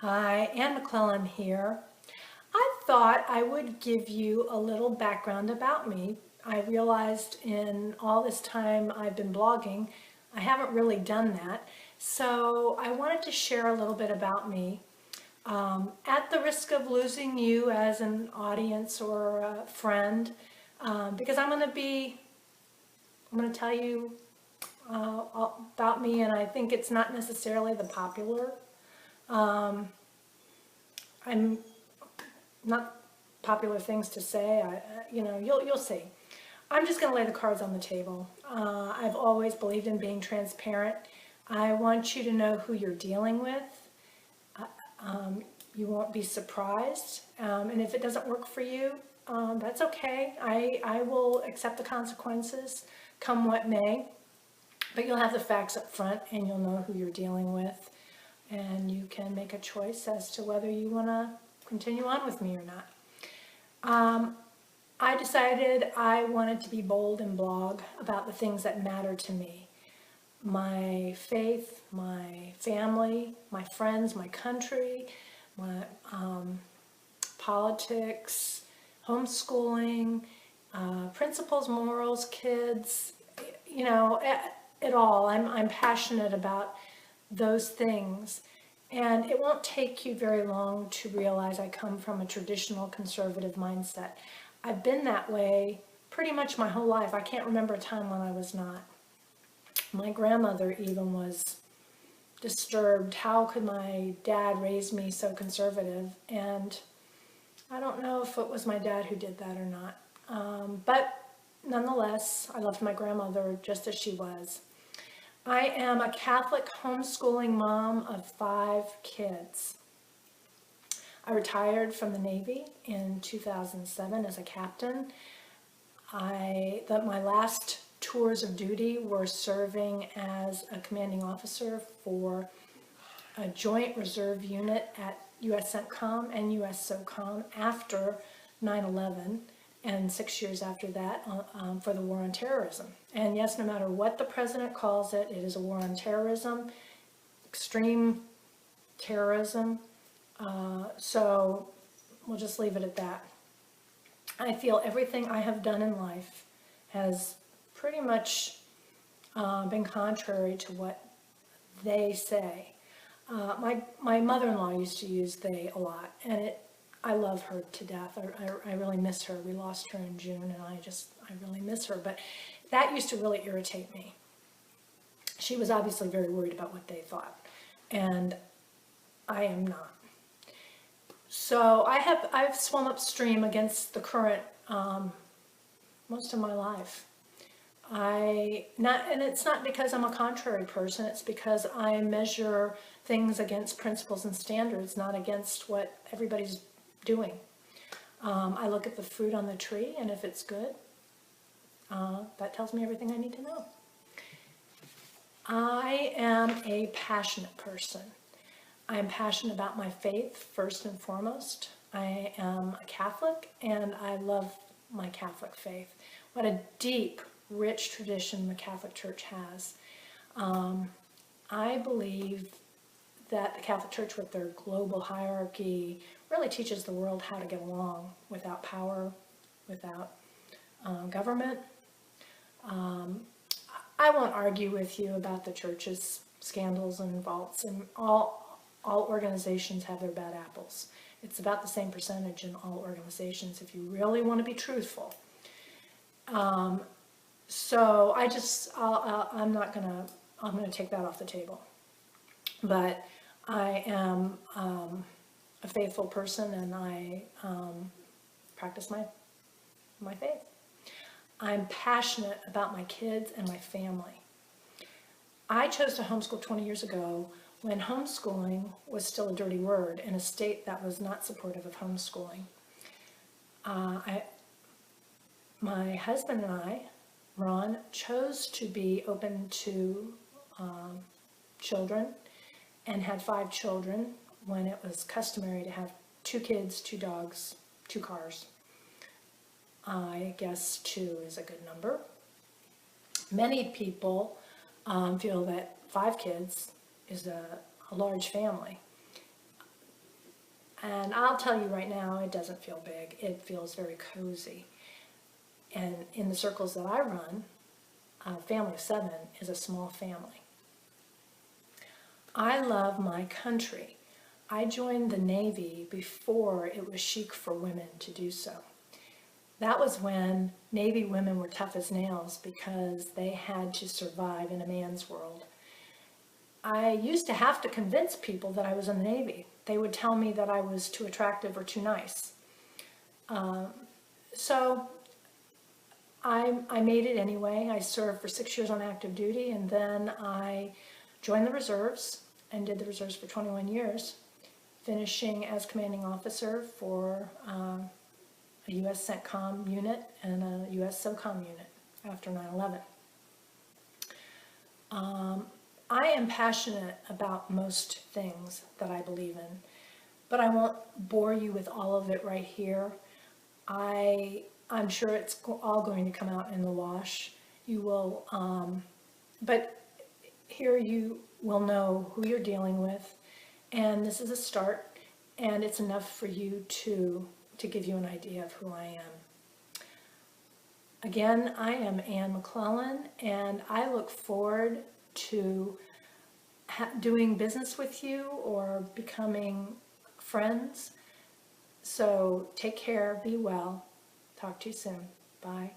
Hi, Ann McClellan here. I thought I would give you a little background about me. I realized in all this time I've been blogging, I haven't really done that. So I wanted to share a little bit about me. At the risk of losing you as an audience or a friend, because I'm going to tell you about me, and I think it's not necessarily the popular. I'm not popular things to say. You'll see. I'm just going to lay the cards on the table. I've always believed in being transparent. I want you to know who you're dealing with. You won't be surprised. And if it doesn't work for you, that's okay. I will accept the consequences, come what may. But you'll have the facts up front and you'll know who you're dealing with. And you can make a choice as to whether you want to continue on with me or not. I decided I wanted to be bold and blog about the things that matter to me. My faith, my family, my friends, my country, my politics, homeschooling, principles, morals, kids, it all. I'm passionate about those things. And it won't take you very long to realize I come from a traditional conservative mindset. I've been that way pretty much my whole life. I can't remember a time when I was not. My grandmother even was disturbed. How could my dad raise me so conservative? And I don't know if it was my dad who did that or not. But nonetheless, I loved my grandmother just as she was. I am a Catholic homeschooling mom of 5 kids. I retired from the Navy in 2007 as a captain. My last tours of duty were serving as a commanding officer for a joint reserve unit at U.S. CENTCOM and U.S. SOCOM after 9/11. And 6 years after that for the war on terrorism. And yes, no matter what the president calls it, it is a war on terrorism, extreme terrorism. So we'll just leave it at that. I feel everything I have done in life has pretty much been contrary to what they say. My mother-in-law used to use they a lot, and I love her to death. I really miss her. We lost her in June, and I really miss her. But that used to really irritate me. She was obviously very worried about what they thought, and I am not. So I've swum upstream against the current most of my life. And it's not because I'm a contrary person. It's because I measure things against principles and standards, not against what everybody's doing. I look at the fruit on the tree, and if it's good, that tells me everything I need to know. I am a passionate person. I am passionate about my faith, first and foremost. I am a Catholic, and I love my Catholic faith. What a deep, rich tradition the Catholic Church has. I believe that the Catholic Church, with their global hierarchy, really teaches the world how to get along without power, without government. I won't argue with you about the church's scandals and faults, and all organizations have their bad apples. It's about the same percentage in all organizations if you really want to be truthful. So I'm going to take that off the table. But I am a faithful person, and I practice my faith. I'm passionate about my kids and my family. I chose to homeschool 20 years ago when homeschooling was still a dirty word in a state that was not supportive of homeschooling. My husband and I, Ron, chose to be open to children and had 5 children when it was customary to have 2 kids, 2 dogs, 2 cars. I guess 2 is a good number. Many people feel that 5 kids is a large family. And I'll tell you right now, it doesn't feel big. It feels very cozy. And in the circles that I run, a family of 7 is a small family. I love my country. I joined the Navy before it was chic for women to do so. That was when Navy women were tough as nails because they had to survive in a man's world. I used to have to convince people that I was in the Navy. They would tell me that I was too attractive or too nice. So I made it anyway. I served for 6 years on active duty, and then I joined the reserves and did the reserves for 21 years, finishing as commanding officer for a U.S. CENTCOM unit and a U.S. SOCOM unit after 9/11. I am passionate about most things that I believe in, but I won't bore you with all of it right here. I'm sure it's all going to come out in the wash. You will, but here you will know who you're dealing with, and this is a start, and it's enough for you to give you an idea of who I am. Again, I am Anne McClellan, and I look forward to doing business with you or becoming friends. So take care, be well. Talk to you soon. Bye.